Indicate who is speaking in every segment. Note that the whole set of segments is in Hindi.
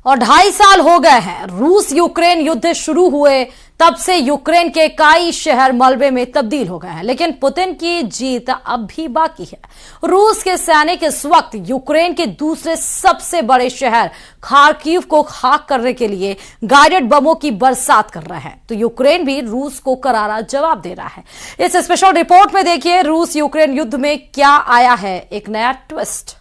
Speaker 1: और 2.5 साल हो गए हैं रूस यूक्रेन युद्ध शुरू हुए तब से यूक्रेन के कई शहर मलबे में तब्दील हो गए हैं, लेकिन पुतिन की जीत अब भी बाकी है। रूस के सैनिक इस वक्त यूक्रेन के दूसरे सबसे बड़े शहर खार्किव को खाक करने के लिए गाइडेड बमों की बरसात कर रहे हैं, तो यूक्रेन भी रूस को करारा जवाब दे रहा है। इस स्पेशल रिपोर्ट में देखिए रूस यूक्रेन युद्ध में क्या आया है एक नया ट्विस्ट।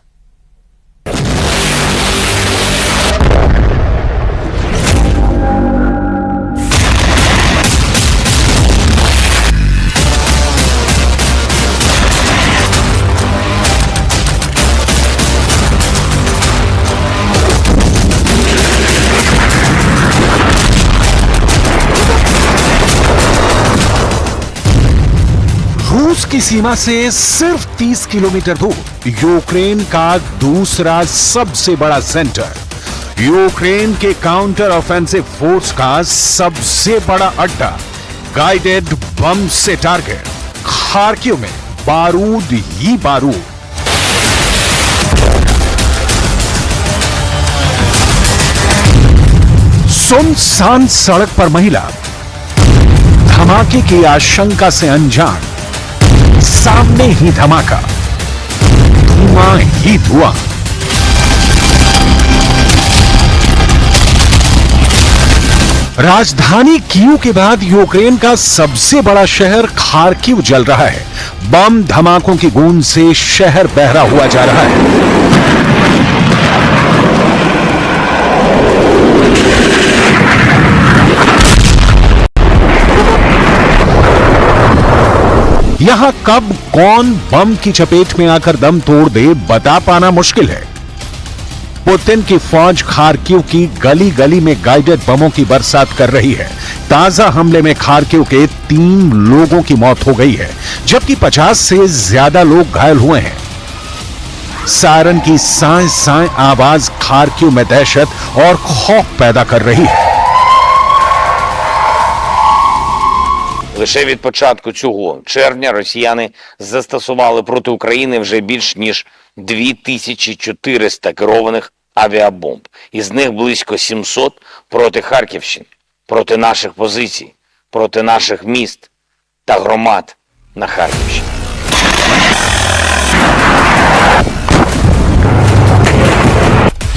Speaker 2: रूस की सीमा से सिर्फ 30 किलोमीटर दूर यूक्रेन का दूसरा सबसे बड़ा सेंटर, यूक्रेन के काउंटर ऑफेंसिव फोर्स का सबसे बड़ा अड्डा, गाइडेड बम से टारगेट, खार्किव में बारूद ही बारूद। सुनसान सड़क पर महिला, धमाके की आशंका से अनजान, सामने ही धमाका, धुआं ही धुआं। राजधानी कीव के बाद यूक्रेन का सबसे बड़ा शहर खार्किव जल रहा है। बम धमाकों की गूंज से शहर बहरा हुआ जा रहा है। यहां कब कौन बम की चपेट में आकर दम तोड़ दे बता पाना मुश्किल है। पुतिन की फौज खार्किव की गली गली में गाइडेड बमों की बरसात कर रही है। ताजा हमले में खार्किव के 3 लोगों की मौत हो गई है, जबकि 50 से ज्यादा लोग घायल हुए हैं। सायरन की साए साए आवाज खार्किव में दहशत और खौफ पैदा कर रही है।
Speaker 3: Лише від початку цього червня росіяни застосували проти України вже більш ніж 2400 керованих авіабомб. Із них близько 700 проти Харківщини, проти наших позицій, проти наших міст та громад на Харківщині.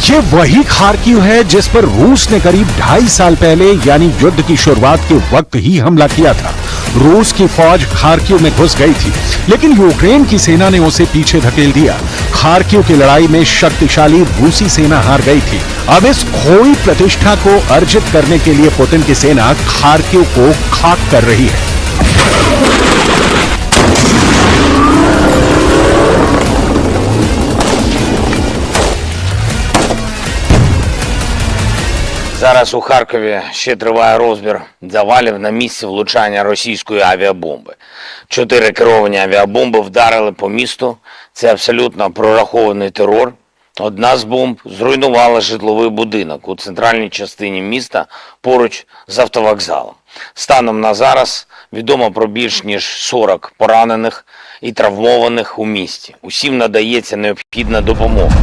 Speaker 2: ये वही खार्किव है जिस पर रूस ने करीब 2.5 साल पहले यानी युद्ध की शुरुआत के वक्त ही हमला किया था। रूस की फौज खार्किव में घुस गई थी, लेकिन यूक्रेन की सेना ने उसे पीछे धकेल दिया। खार्किव की लड़ाई में शक्तिशाली रूसी सेना हार गई थी। अब इस खोई प्रतिष्ठा को अर्जित करने के लिए पुतिन की सेना खार्किव को खाक कर रही है।
Speaker 3: Зараз у Харкові ще триває розбір завалів на місці влучання російської авіабомби. 4 керовані авіабомби вдарили по місту. Це абсолютно прорахований терор. Одна з бомб зруйнувала житловий будинок у центральній частині міста поруч з автовокзалом. Станом на зараз відомо про більш ніж 40 поранених і травмованих у місті. Усім надається необхідна допомога.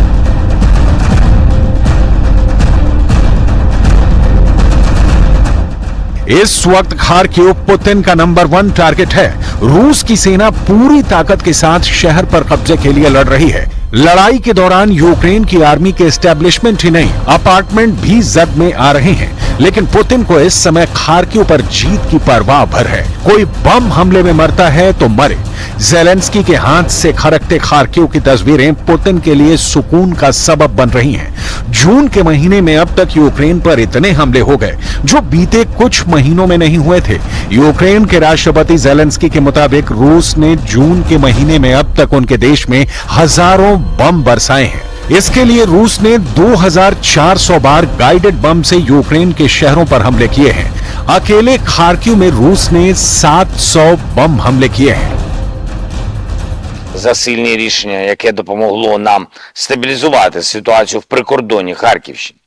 Speaker 2: इस वक्त खार्किव पुतिन का नंबर 1 टारगेट है। रूस की सेना पूरी ताकत के साथ शहर पर कब्जे के लिए लड़ रही है। लड़ाई के दौरान यूक्रेन की आर्मी के एस्टेब्लिशमेंट ही नहीं, अपार्टमेंट भी जद में आ रहे हैं। लेकिन पुतिन को इस समय खार्किव पर जीत की परवाह भर है। कोई बम हमले में मरता है तो मरे। ज़ेलेंस्की के हाथ से खरकते खार्किव की तस्वीरें पुतिन के लिए सुकून का सबब बन रही हैं। जून के महीने में अब तक यूक्रेन पर इतने हमले हो गए जो बीते कुछ महीनों में नहीं हुए थे। यूक्रेन के राष्ट्रपति ज़ेलेंस्की के मुताबिक रूस ने जून के महीने में अब तक उनके देश में हजारों बम बरसाए हैं। इसके लिए रूस ने 2400 बार गाइडेड बम से यूक्रेन के शहरों पर हमले किए हैं। अकेले खार्किव में रूस ने 700 बम हमले किए हैं।
Speaker 3: За сильне рішення, яке допомогло нам стабілізувати ситуацію в прикордонні Харківщини.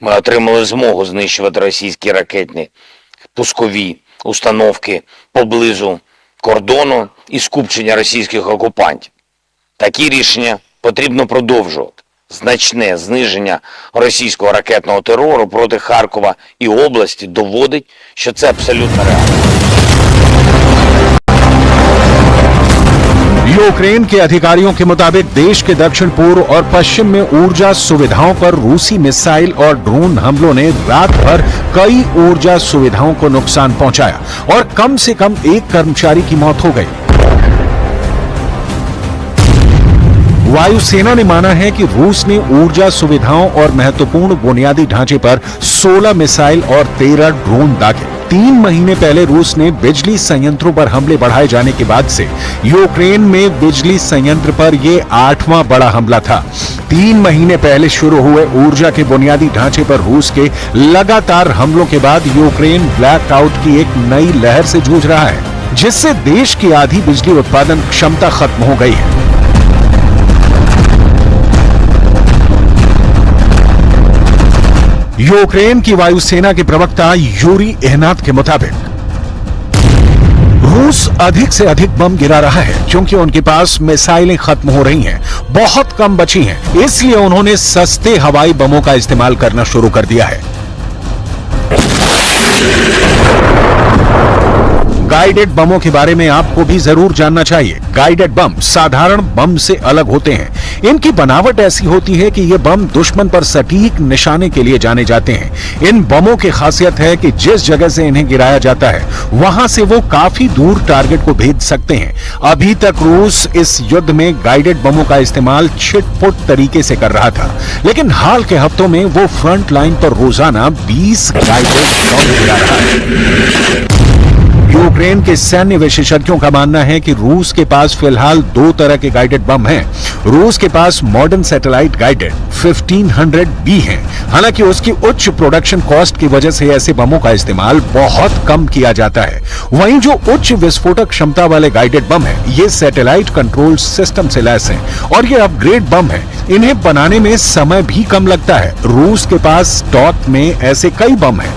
Speaker 3: Ми отримали змогу знищувати російські ракетні пускові установки поблизу кордону і скупчення російських окупантів. Такі рішення потрібно продовжувати значне зниження російського ракетного терору проти Харкова і області доводить, що це абсолютно реально.
Speaker 2: यूक्रेन के अधिकारियों के मुताबिक देश के दक्षिण पूर्व और पश्चिम में ऊर्जा सुविधाओं पर रूसी मिसाइल और ड्रोन हमलों ने रात भर कई ऊर्जा सुविधाओं को नुकसान पहुंचाया और कम से कम एक कर्मचारी की मौत हो गई। वायुसेना ने माना है कि रूस ने ऊर्जा सुविधाओं और महत्वपूर्ण बुनियादी ढांचे पर 16 मिसाइल और 13 ड्रोन दागे। 3 महीने पहले रूस ने बिजली संयंत्रों पर हमले बढ़ाए जाने के बाद से यूक्रेन में बिजली संयंत्र पर यह 8वां बड़ा हमला था। 3 महीने पहले शुरू हुए ऊर्जा के बुनियादी ढांचे पर रूस के लगातार हमलों के बाद यूक्रेन ब्लैकआउट की एक नई लहर से जूझ रहा है, जिससे देश की आधी बिजली उत्पादन क्षमता खत्म हो गई है। यूक्रेन की वायुसेना के प्रवक्ता यूरी इहनात के मुताबिक रूस अधिक से अधिक बम गिरा रहा है क्योंकि उनके पास मिसाइलें खत्म हो रही हैं, बहुत कम बची हैं, इसलिए उन्होंने सस्ते हवाई बमों का इस्तेमाल करना शुरू कर दिया है। गाइडेड बमों के बारे में आपको भी जरूर जानना चाहिए। गाइडेड बम साधारण बम से अलग होते हैं। इनकी बनावट ऐसी होती है कि ये बम दुश्मन पर सटीक निशाने के लिए जाने जाते हैं। इन बमों की खासियत है कि जिस जगह से इन्हें गिराया जाता है वहां से वो काफी दूर टारगेट को भेज सकते हैं। अभी तक रूस इस युद्ध में गाइडेड बमों का इस्तेमाल छिटपुट तरीके से कर रहा था, लेकिन हाल के हफ्तों में वो फ्रंट लाइन पर रोजाना 20 गाइडेड बम गिरा रहा है। यूक्रेन के सैन्य विशेषज्ञों का मानना है कि रूस के पास फिलहाल 2 तरह के गाइडेड बम हैं। रूस के पास मॉडर्न सैटेलाइट गाइडेड 1500B हैं। हालांकि उसकी उच्च प्रोडक्शन कॉस्ट की वजह से ऐसे बमों का इस्तेमाल बहुत कम किया जाता है। वहीं जो उच्च विस्फोटक क्षमता वाले गाइडेड बम हैं, ये सैटेलाइट कंट्रोल सिस्टम से लैस हैं और ये अपग्रेड बम हैं। इन्हें बनाने में समय भी कम लगता है। रूस के पास स्टॉक में ऐसे कई बम हैं।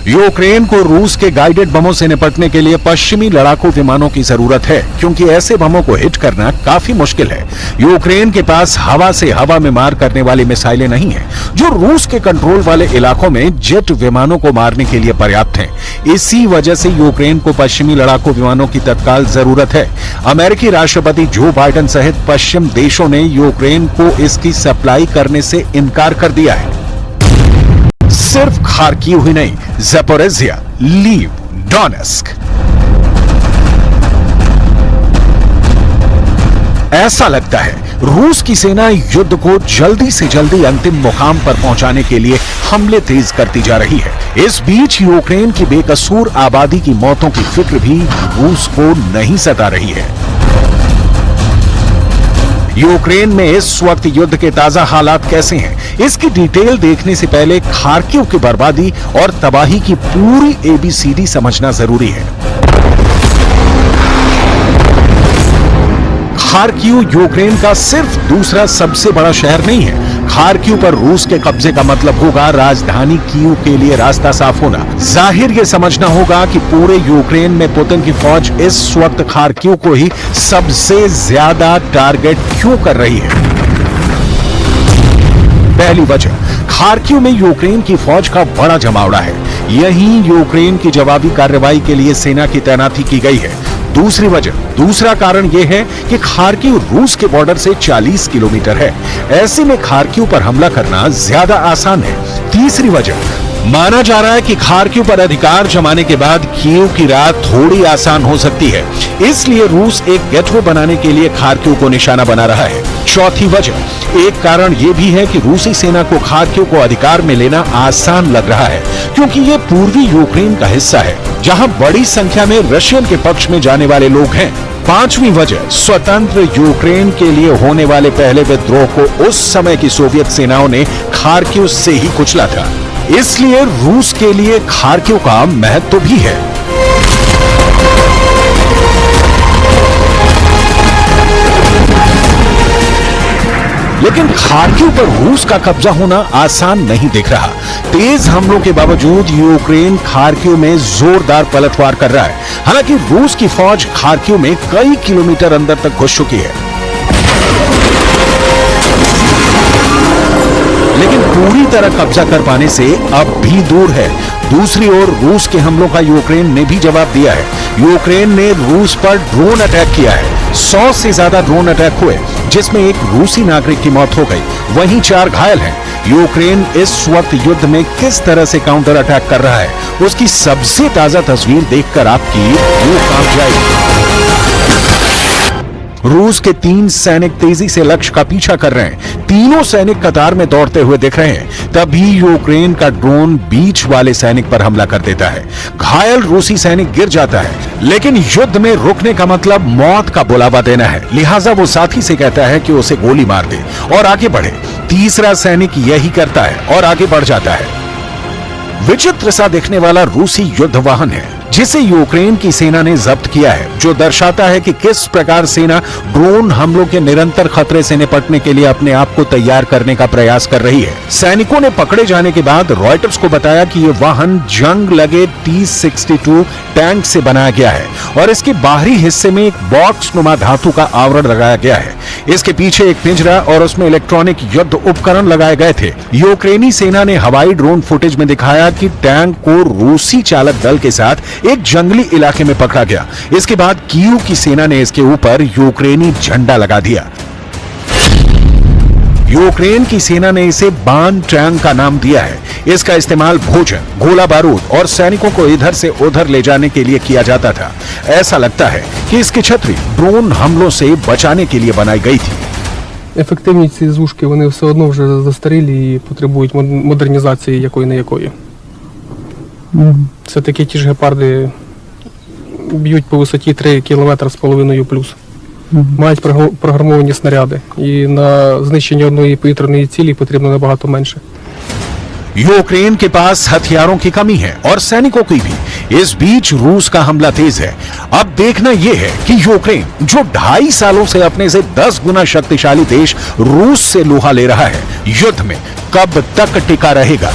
Speaker 2: यूक्रेन को रूस के गाइडेड बमों से निपटने के लिए पश्चिमी लड़ाकू विमानों की जरूरत है, क्योंकि ऐसे बमों को हिट करना काफी मुश्किल है। यूक्रेन के पास हवा से हवा में मार करने वाली मिसाइलें नहीं हैं, जो रूस के कंट्रोल वाले इलाकों में जेट विमानों को मारने के लिए पर्याप्त हैं। इसी वजह से यूक्रेन को पश्चिमी लड़ाकू विमानों की तत्काल जरूरत है। अमेरिकी राष्ट्रपति जो बाइडेन सहित पश्चिम देशों ने यूक्रेन को इसकी सप्लाई करने से इनकार कर दिया है। सिर्फ खार्किव ही नहीं, ज़पोरिज़िया, लीव, डोनेस्क। ऐसा लगता है रूस की सेना युद्ध को जल्दी से जल्दी अंतिम मुकाम पर पहुंचाने के लिए हमले तेज करती जा रही है। इस बीच यूक्रेन की बेकसूर आबादी की मौतों की फिक्र भी रूस को नहीं सता रही है। यूक्रेन में इस वक्त युद्ध के ताजा हालात कैसे हैं, इसकी डिटेल देखने से पहले खार्किव की बर्बादी और तबाही की पूरी ABCD समझना जरूरी है। खार्किव यूक्रेन का सिर्फ दूसरा सबसे बड़ा शहर नहीं है। खार्किव पर रूस के कब्जे का मतलब होगा राजधानी कीव के लिए रास्ता साफ होना। जाहिर ये समझना होगा कि पूरे यूक्रेन में पुतिन की फौज इस वक्त खार्किव को ही सबसे ज्यादा टारगेट क्यों कर रही है। पहली वजह, खार्किव में यूक्रेन की फौज का बड़ा जमावड़ा है। यहीं यूक्रेन की जवाबी कार्रवाई के लिए सेना की तैनाती की गई है। दूसरा कारण यह है कि खार्किव रूस के बॉर्डर से 40 किलोमीटर है। ऐसे में खार्किव पर हमला करना ज्यादा आसान है। तीसरी वजह, माना जा रहा है कि खार्किव पर अधिकार जमाने के बाद कीव की रात थोड़ी आसान हो सकती है, इसलिए रूस एक गेटवे बनाने के लिए खार्किव को निशाना बना रहा है। चौथी वजह, एक कारण यह भी है कि रूसी सेना को खार्किव को अधिकार में लेना आसान लग रहा है, क्योंकि यह पूर्वी यूक्रेन का हिस्सा है, जहां बड़ी संख्या में रशियन के पक्ष में जाने वाले लोग हैं। पांचवी वजह, स्वतंत्र यूक्रेन के लिए होने वाले पहले विद्रोह को उस समय की सोवियत सेनाओं ने खार्किव से ही कुचला था, इसलिए रूस के लिए खार्किव का महत्व भी है। लेकिन खार्किव पर रूस का कब्जा होना आसान नहीं दिख रहा। तेज हमलों के बावजूद यूक्रेन खार्किव में जोरदार पलटवार कर रहा है। हालांकि रूस की फौज खार्किव में कई किलोमीटर अंदर तक घुस चुकी है, लेकिन पूरी तरह कब्जा कर पाने से अब भी दूर है। दूसरी ओर रूस के हमलों का यूक्रेन ने भी जवाब दिया है। यूक्रेन ने रूस पर ड्रोन अटैक किया है। 100 से ज्यादा ड्रोन अटैक हुए, जिसमें एक रूसी नागरिक की मौत हो गई, वहीं 4 घायल हैं। यूक्रेन इस वक्त युद्ध में किस तरह से काउंटर अटैक कर रहा है, उसकी सबसे ताजा तस्वीर देखकर आपकी रूह कांप जाएगी। रूस के 3 सैनिक तेजी से लक्ष्य का पीछा कर रहे हैं। तीनों सैनिक कतार में दौड़ते हुए दिख रहे हैं। तभी यूक्रेन का ड्रोन बीच वाले सैनिक पर हमला कर देता है। घायल रूसी सैनिक गिर जाता है, लेकिन युद्ध में रुकने का मतलब मौत का बुलावा देना है। लिहाजा वो साथी से कहता है कि उसे गोली मार दे और आगे बढ़े। तीसरा सैनिक यही करता है और आगे बढ़ जाता है। विचित्र सा दिखने वाला रूसी युद्ध वाहन है, जिसे यूक्रेन की सेना ने जब्त किया है, जो दर्शाता है कि किस प्रकार सेना ड्रोन हमलों के निरंतर खतरे से निपटने के लिए अपने आप को तैयार करने का प्रयास कर रही है। सैनिकों ने पकड़े जाने के बाद रॉयटर्स को बताया कि यह वाहन जंग लगे T-62 टैंक से बनाया गया है और इसके बाहरी हिस्से में एक बॉक्स नुमा धातु का आवरण लगाया गया है। इसके पीछे एक पिंजरा और उसमें इलेक्ट्रॉनिक युद्ध उपकरण लगाए गए थे। यूक्रेनी सेना ने हवाई ड्रोन फुटेज में दिखाया कि टैंक को रूसी चालक दल के साथ एक जंगली इलाके में पकड़ा गया। इसके बाद कीव की सेना ने इसके ऊपर यूक्रेनी झंडा लगा दिया। यूक्रेन की सेना ने इसे बान टैंक का नाम दिया है। इसका इस्तेमाल भोजन, गोला बारूद और सैनिकों को इधर से उधर ले जाने के लिए किया जाता था। ऐसा लगता है कि इसकी छतरी ड्रोन हमलों से बचाने के लिए बनाई गई थी।
Speaker 4: Ефективність цієї зушки, вони все одно вже застарілі і потребують модернізації якої не якої. Це такі ті ж гепарди б'ють по висоті 3,5 кілометри плюс. Мають програмовані снаряди. І на знищення одної повітряної цілі потрібно набагато менше.
Speaker 2: यूक्रेन के पास हथियारों की कमी है और सैनिकों की भी। इस बीच रूस का हमला तेज है। अब देखना यह है कि यूक्रेन, जो 2.5 सालों से अपने से 10 गुना शक्तिशाली देश रूस से लोहा ले रहा है, युद्ध में कब तक टिका रहेगा।